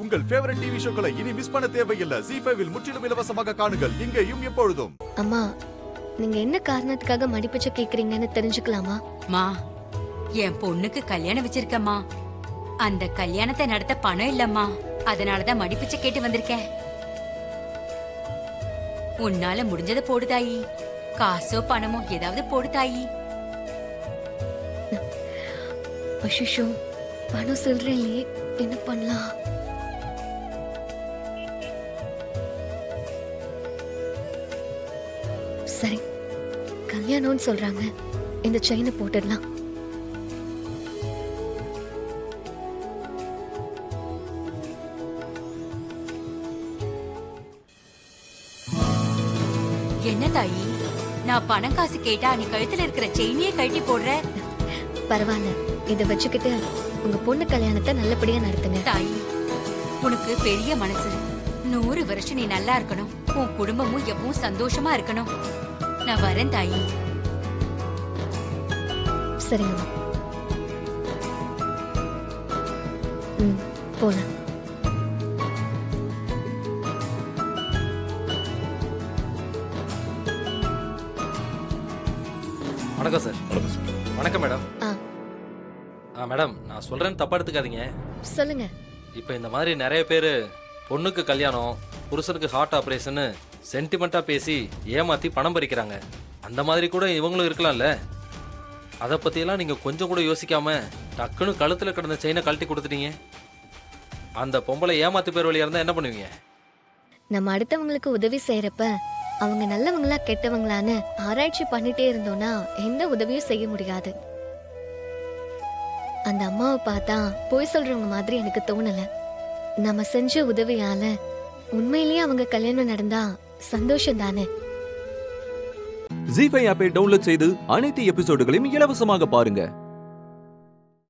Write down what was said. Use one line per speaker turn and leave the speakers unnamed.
உங்கள் favourite TV ஷோக்களை இனி miss பண்ண தேவையில்லை. ZEE5 இல் முற்றிலும் இலவசமாக காணுங்கள். இங்கேயும் எப்பொழுதும்.
அம்மா, நீங்க என்ன காரணத்துக்காக மடிப்பிச்சை கேக்குறீங்கன்னு தெரிஞ்சுக்கலாமா?
மா, என் பொண்ணுக்கு கல்யாணம் வச்சிருக்கம்மா. அந்த கல்யாணத்தை நடத்த பணம் இல்லம்மா. அதனாலதான் மடிப்பிச்சை கேட்டு வந்திருக்கேன். உன்னால முடிஞ்சதை போடு தாயி. காசோ பணமோ ஏதாவது போடு தாயி.
அஷிஷோ, பணம் சொல்றேன்லே, என்ன பண்ணலாம்? சரி, கல்யாணம்னு சொல்றாங்க, இந்த செயினை போட்டுடலாம்.
என்ன தாயி, நான் பணம் காசு கேட்டா நீ கழுத்துல இருக்கிற செயினியே கழட்டி போடுற.
பரவாயில்ல, இத வச்சுக்கிட்டு உங்க பொண்ணு கல்யாணத்தை நல்லபடியா நடத்துங்க.
தாயி, உனக்கு பெரிய மனசு. 100 வருஷம் நீ நல்லா இருக்கணும். உன் குடும்பமும் எப்பவும் சந்தோஷமா இருக்கணும். நான் வரேன் தாயி.
சரிங்கம்மா. போலாம்.
வணக்கம் சார்.
வணக்கம் சார்.
வணக்கம் மேடம். மேடம், நான் சொல்றேன்னு தப்பா எடுத்துக்காதீங்க.
சொல்லுங்க.
இப்போ இந்த மாதிரி நிறைய பேர் பொண்ணுக்கு கல்யாணம், புருஷனுக்கு ஹார்ட் ஆப்ரேஷன் சென்டிமெண்டா பேசி ஏமாத்தி பணம் பறிக்கிறாங்க. அந்த மாதிரி கூட இவங்களும் இருக்கலாம்ல. அதை பத்தியெல்லாம் நீங்க கொஞ்சம் கூட யோசிக்காம டக்குன்னு கழுத்துல கிடந்த செயினை கழட்டி கொடுத்துட்டீங்க. அந்த பொம்பளை ஏமாத்து பேர் வழியா இருந்தா என்ன பண்ணுவீங்க?
நம்ம அடுத்தவங்களுக்கு உதவி செய்யறப்ப அவங்க நல்லவங்களா கெட்டவங்களான்னு ஆராய்ச்சி பண்ணிட்டே இருந்தோம்னா எந்த உதவியும் செய்ய முடியாது. அந்த அம்மாவை பார்த்தா போய் சொல்றவங்க மாதிரி எனக்கு தோணல. நம்ம செஞ்ச உதவியால உண்மையிலேயே அவங்க கல்யாணம் நடந்தா சந்தோஷம் தானே.
ZEE5 ஆப்பை டவுன்லோட் செய்து அனைத்து எபிசோடுகளையும் இலவசமாக பாருங்க.